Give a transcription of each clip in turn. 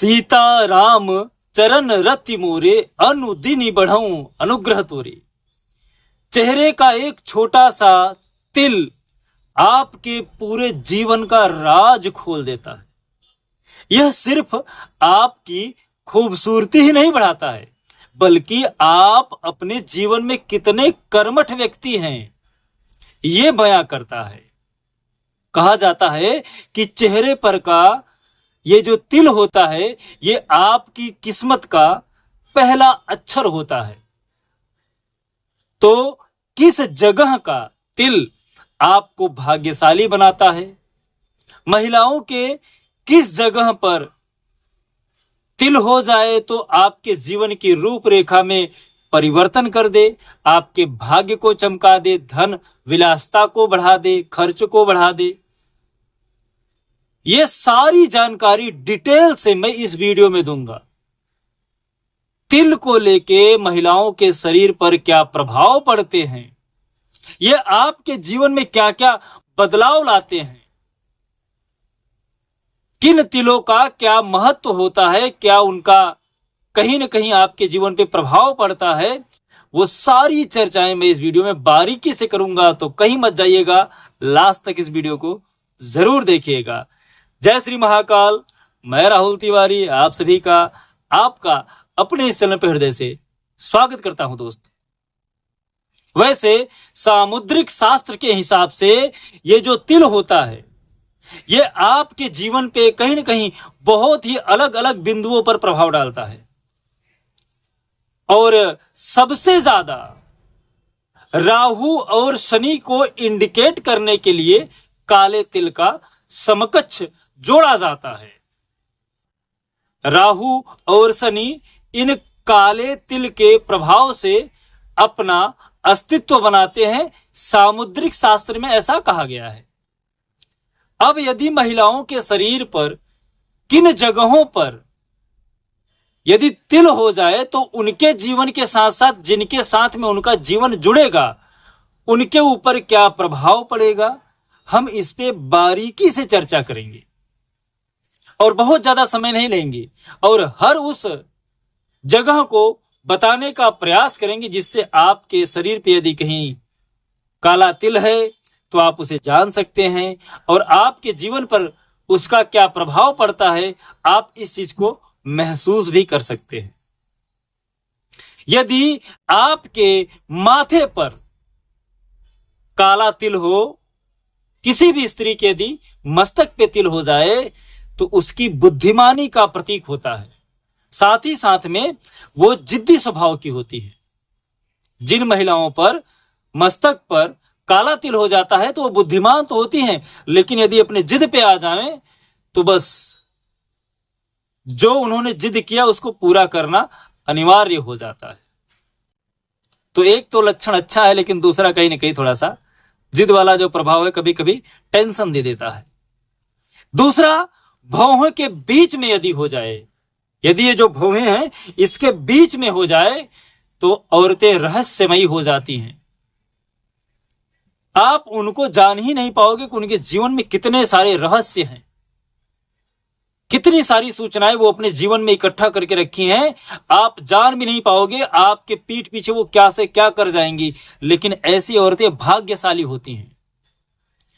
सीता राम चरण रति मोरे अनुदिनी बढ़ाऊं अनुग्रह तोरे। चेहरे का एक छोटा सा तिल आपके पूरे जीवन का राज खोल देता है। यह सिर्फ आपकी खूबसूरती ही नहीं बढ़ाता है, बल्कि आप अपने जीवन में कितने कर्मठ व्यक्ति हैं ये बयां करता है। कहा जाता है कि चेहरे पर का ये जो तिल होता है ये आपकी किस्मत का पहला अक्षर होता है। तो किस जगह का तिल आपको भाग्यशाली बनाता है? महिलाओं के किस जगह पर तिल हो जाए तो आपके जीवन की रूपरेखा में परिवर्तन कर दे, आपके भाग्य को चमका दे, धन विलासता को बढ़ा दे, खर्च को बढ़ा दे। ये सारी जानकारी डिटेल से मैं इस वीडियो में दूंगा। तिल को लेके महिलाओं के शरीर पर क्या प्रभाव पड़ते हैं, ये आपके जीवन में क्या क्या बदलाव लाते हैं, किन तिलों का क्या महत्व होता है, क्या उनका कहीं ना कहीं आपके जीवन पे प्रभाव पड़ता है, वो सारी चर्चाएं मैं इस वीडियो में बारीकी से करूंगा। तो कहीं मत जाइएगा, लास्ट तक इस वीडियो को जरूर देखिएगा। जय श्री महाकाल। मैं राहुल तिवारी आप सभी का आपका अपने इस चैनल पर हृदय से स्वागत करता हूं। दोस्त, वैसे सामुद्रिक शास्त्र के हिसाब से ये जो तिल होता है ये आपके जीवन पे कहीं ना कहीं बहुत ही अलग अलग बिंदुओं पर प्रभाव डालता है, और सबसे ज्यादा राहु और शनि को इंडिकेट करने के लिए काले तिल का समकक्ष जोड़ा जाता है। राहु और शनि इन काले तिल के प्रभाव से अपना अस्तित्व बनाते हैं। सामुद्रिक शास्त्र में ऐसा कहा गया है। अब यदि महिलाओं के शरीर पर किन जगहों पर यदि तिल हो जाए तो उनके जीवन के साथ साथ जिनके साथ में उनका जीवन जुड़ेगा उनके ऊपर क्या प्रभाव पड़ेगा, हम इस पे बारीकी से चर्चा करेंगे और बहुत ज्यादा समय नहीं लेंगे, और हर उस जगह को बताने का प्रयास करेंगे जिससे आपके शरीर पे यदि कहीं काला तिल है तो आप उसे जान सकते हैं, और आपके जीवन पर उसका क्या प्रभाव पड़ता है आप इस चीज को महसूस भी कर सकते हैं। यदि आपके माथे पर काला तिल हो, किसी भी स्त्री के यदि मस्तक पे तिल हो जाए तो उसकी बुद्धिमानी का प्रतीक होता है, साथ ही साथ में वो जिद्दी स्वभाव की होती है। जिन महिलाओं पर मस्तक पर काला तिल हो जाता है तो वो बुद्धिमान तो होती हैं, लेकिन यदि अपने जिद पे आ जाएं तो बस जो उन्होंने जिद किया उसको पूरा करना अनिवार्य हो जाता है। तो एक तो लक्षण अच्छा है, लेकिन दूसरा कहीं ना कहीं थोड़ा सा जिद वाला जो प्रभाव है कभी कभी टेंशन दे देता है। दूसरा, भौहों के बीच में यदि हो जाए, यदि ये जो भौहें हैं इसके बीच में हो जाए तो औरतें रहस्यमयी हो जाती हैं। आप उनको जान ही नहीं पाओगे कि उनके जीवन में कितने सारे रहस्य हैं, कितनी सारी सूचनाएं वो अपने जीवन में इकट्ठा करके रखी हैं, आप जान भी नहीं पाओगे। आपके पीठ पीछे वो क्या से क्या कर जाएंगी। लेकिन ऐसी औरतें भाग्यशाली होती हैं,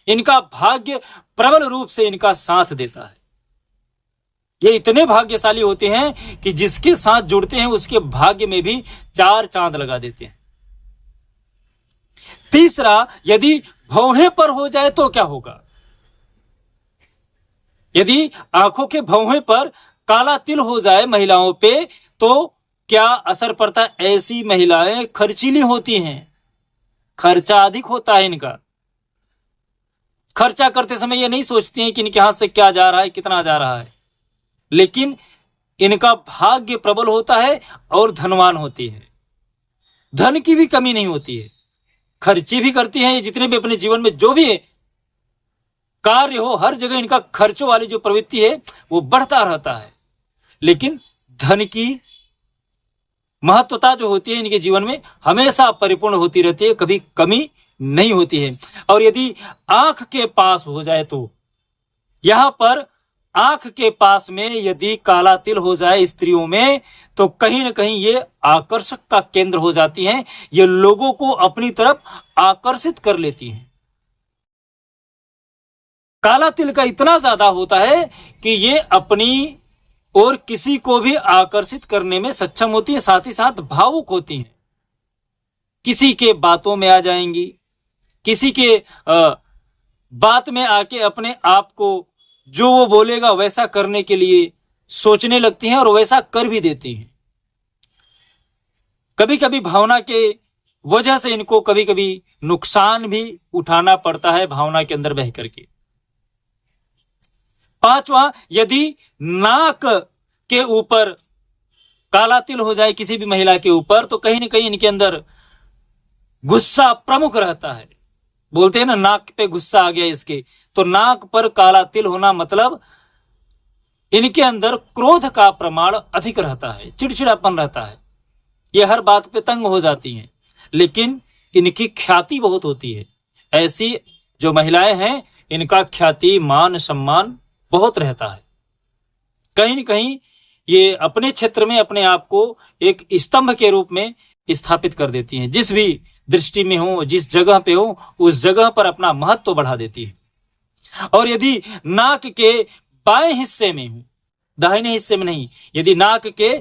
इनका भाग्य प्रबल रूप से इनका साथ देता है। ये इतने भाग्यशाली होते हैं कि जिसके साथ जुड़ते हैं उसके भाग्य में भी 4 चांद लगा देते हैं। तीसरा, यदि भौहें पर हो जाए तो क्या होगा? यदि आंखों के भौहें पर काला तिल हो जाए महिलाओं पे तो क्या असर पड़ता है? ऐसी महिलाएं खर्चीली होती हैं, खर्चा अधिक होता है इनका। खर्चा करते समय ये नहीं सोचती हैं कि इनके हाथ से क्या जा रहा है, कितना जा रहा है, लेकिन इनका भाग्य प्रबल होता है और धनवान होती है। धन की भी कमी नहीं होती है, खर्ची भी करती हैं। ये जितने भी अपने जीवन में जो भी कार्य हो हर जगह इनका खर्चों वाली जो प्रवृत्ति है वो बढ़ता रहता है, लेकिन धन की महत्वता जो होती है इनके जीवन में हमेशा परिपूर्ण होती रहती है, कभी कमी नहीं होती है। और यदि आंख के पास हो जाए तो यहां पर आंख के पास में यदि काला तिल हो जाए स्त्रियों में तो कहीं ना कहीं ये आकर्षक का केंद्र हो जाती हैं, ये लोगों को अपनी तरफ आकर्षित कर लेती हैं। काला तिल का इतना ज्यादा होता है कि ये अपनी और किसी को भी आकर्षित करने में सक्षम होती है, साथ ही साथ भावुक होती हैं। किसी के बातों में आ जाएंगी, किसी के बात में आके अपने आप को जो वो बोलेगा वैसा करने के लिए सोचने लगती हैं और वैसा कर भी देती हैं। कभी कभी भावना के वजह से इनको कभी कभी नुकसान भी उठाना पड़ता है भावना के अंदर बह करके। पांचवा, यदि नाक के ऊपर काला तिल हो जाए किसी भी महिला के ऊपर तो कहीं ना कहीं इनके अंदर गुस्सा प्रमुख रहता है। बोलते हैं ना, नाक पे गुस्सा आ गया इसके, तो नाक पर काला तिल होना मतलब इनके अंदर क्रोध का प्रमाण अधिक रहता है, चिड़चिड़ापन रहता है, ये हर बात पे तंग हो जाती हैं, लेकिन इनकी ख्याति बहुत होती है। ऐसी जो महिलाएं हैं इनका ख्याति मान सम्मान बहुत रहता है। कहीं न कहीं ये अपने क्षेत्र में अपने आप को एक स्तंभ के रूप में स्थापित कर देती हैं। जिस भी दृष्टि में हो, जिस जगह पे हो, उस जगह पर अपना महत्व बढ़ा देती है। और यदि नाक के बाएं हिस्से में हो, दाहिने हिस्से में नहीं, यदि नाक के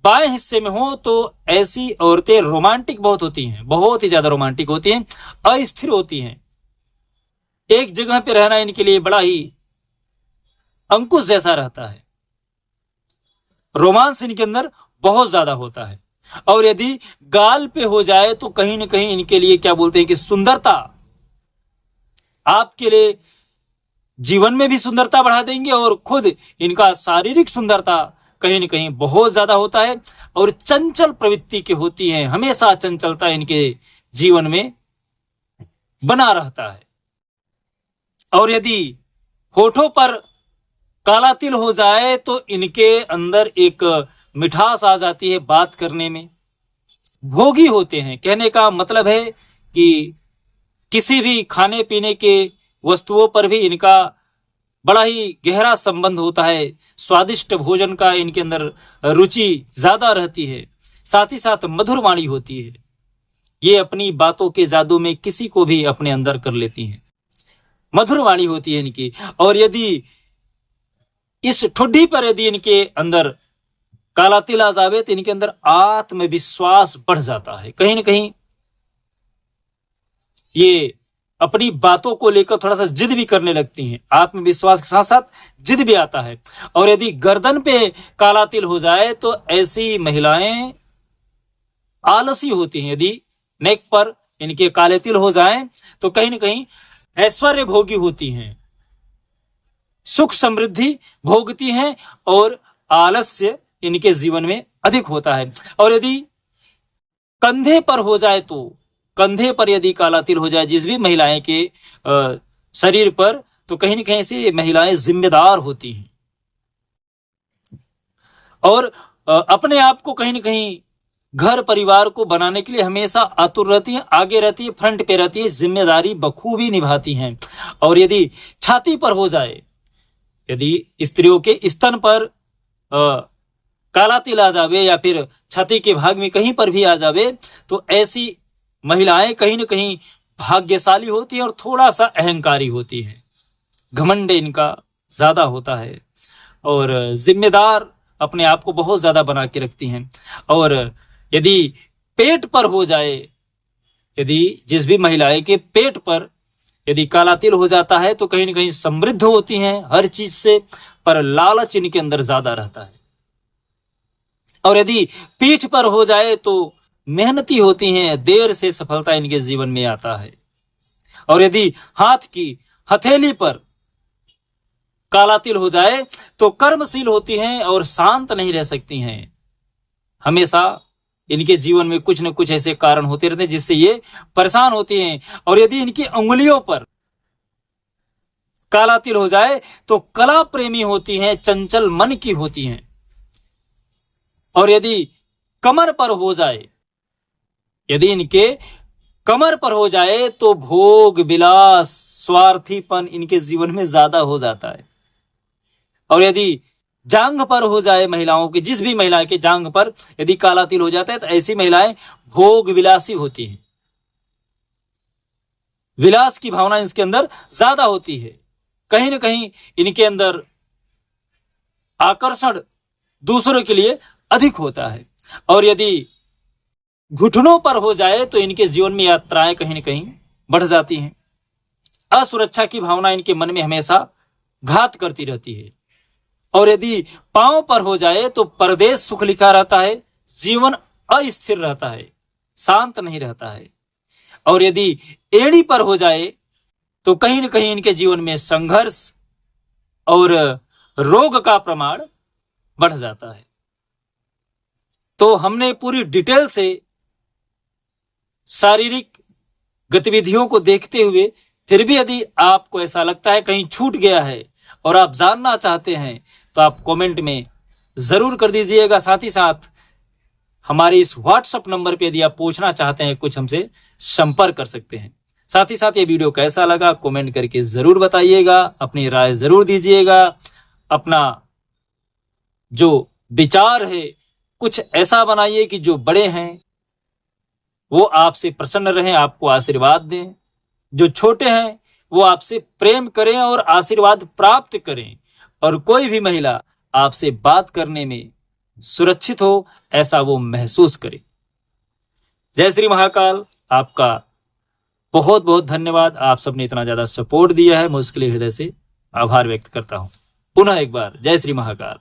बाएं हिस्से में हो तो ऐसी औरतें रोमांटिक बहुत होती हैं, बहुत ही ज्यादा रोमांटिक होती हैं, अस्थिर होती हैं। एक जगह पे रहना इनके लिए बड़ा ही अंकुश जैसा रहता है। रोमांस इनके अंदर बहुत ज्यादा होता है। और यदि गाल पे हो जाए तो कहीं ना कहीं इनके लिए क्या बोलते हैं कि सुंदरता, आपके लिए जीवन में भी सुंदरता बढ़ा देंगे और खुद इनका शारीरिक सुंदरता कहीं ना कहीं बहुत ज्यादा होता है। और चंचल प्रवृत्ति की होती है, हमेशा चंचलता इनके जीवन में बना रहता है। और यदि होठों पर काला तिल हो जाए तो इनके अंदर एक मिठास आ जाती है बात करने में, भोगी होते हैं। कहने का मतलब है कि किसी भी खाने पीने के वस्तुओं पर भी इनका बड़ा ही गहरा संबंध होता है, स्वादिष्ट भोजन का इनके अंदर रुचि ज्यादा रहती है, साथ ही साथ मधुर वाणी होती है। ये अपनी बातों के जादू में किसी को भी अपने अंदर कर लेती हैं, मधुर वाणी होती है इनकी। और यदि इस ठुड्डी पर यदि इनके अंदर काला तिल आ जावे तो इनके अंदर आत्मविश्वास बढ़ जाता है। कहीं ना कहीं ये अपनी बातों को लेकर थोड़ा सा जिद भी करने लगती हैं, आत्मविश्वास के साथ साथ जिद भी आता है। और यदि गर्दन पे काला तिल हो जाए तो ऐसी महिलाएं आलसी होती हैं। यदि नेक पर इनके काले तिल हो जाएं तो कहीं ना कहीं ऐश्वर्य भोगी होती हैं, सुख समृद्धि भोगती हैं और आलस्य इनके जीवन में अधिक होता है। और यदि कंधे पर हो जाए तो, कंधे पर यदि काला तिल हो जाए जिस भी महिलाएं के शरीर पर, तो कहीं ना कहीं से महिलाएं जिम्मेदार होती हैं और अपने आप को कहीं ना कहीं घर परिवार को बनाने के लिए हमेशा आतुर रहती हैं, आगे रहती है, फ्रंट पे रहती है, जिम्मेदारी बखूबी निभाती हैं। और यदि छाती पर हो जाए, यदि स्त्रियों के स्तन पर काला तिल आ जावे या फिर छाती के भाग में कहीं पर भी आ जावे तो ऐसी महिलाएं कहीं ना कहीं भाग्यशाली होती हैं और थोड़ा सा अहंकारी होती हैं, घमंड इनका ज्यादा होता है और जिम्मेदार अपने आप को बहुत ज्यादा बना के रखती हैं। और यदि पेट पर हो जाए, यदि जिस भी महिलाएं के पेट पर यदि काला तिल हो जाता है तो कहीं ना कहीं समृद्ध होती हैं हर चीज से, पर लालच इनके अंदर ज्यादा रहता है। और यदि पीठ पर हो जाए तो मेहनती होती हैं, देर से सफलता इनके जीवन में आता है। और यदि हाथ की हथेली पर काला तिल हो जाए तो कर्मशील होती हैं और शांत नहीं रह सकती हैं, हमेशा इनके जीवन में कुछ न कुछ ऐसे कारण होते रहते हैं जिससे ये परेशान होती हैं। और यदि इनकी उंगलियों पर काला तिल हो जाए तो कला प्रेमी होती हैं, चंचल मन की होती हैं। और यदि कमर पर हो जाए, यदि इनके कमर पर हो जाए तो भोग विलास स्वार्थीपन इनके जीवन में ज्यादा हो जाता है। और यदि जांघ पर हो जाए महिलाओं की, जिस भी महिला के जांघ पर यदि काला तिल हो जाता है तो ऐसी महिलाएं भोग विलासी होती हैं। विलास की भावना इसके अंदर ज्यादा होती है, कहीं ना कहीं इनके अंदर आकर्षण दूसरों के लिए अधिक होता है। और यदि घुटनों पर हो जाए तो इनके जीवन में यात्राएं कहीं ना कहीं बढ़ जाती हैं। असुरक्षा की भावना इनके मन में हमेशा घात करती रहती है। और यदि पांव पर हो जाए तो परदेश सुख लिखा रहता है, जीवन अस्थिर रहता है, शांत नहीं रहता है। और यदि एड़ी पर हो जाए तो कहीं न कहीं इनके जीवन में संघर्ष और रोग का प्रमाण बढ़ जाता है। तो हमने पूरी डिटेल से शारीरिक गतिविधियों को देखते हुए, फिर भी यदि आपको ऐसा लगता है कहीं छूट गया है और आप जानना चाहते हैं तो आप कमेंट में जरूर कर दीजिएगा। साथ ही साथ हमारे इस व्हाट्सएप नंबर पे यदि आप पूछना चाहते हैं कुछ, हमसे संपर्क कर सकते हैं। साथ ही साथ ये वीडियो कैसा लगा कमेंट करके जरूर बताइएगा, अपनी राय जरूर दीजिएगा। अपना जो विचार है कुछ ऐसा बनाइए कि जो बड़े हैं वो आपसे प्रसन्न रहें, आपको आशीर्वाद दें। जो छोटे हैं वो आपसे प्रेम करें और आशीर्वाद प्राप्त करें। और कोई भी महिला आपसे बात करने में सुरक्षित हो, ऐसा वो महसूस करे। जय श्री महाकाल। आपका बहुत बहुत धन्यवाद। आप सबने इतना ज्यादा सपोर्ट दिया है, मैं उसके लिए हृदय से आभार व्यक्त करता हूं। पुनः एक बार जय श्री महाकाल।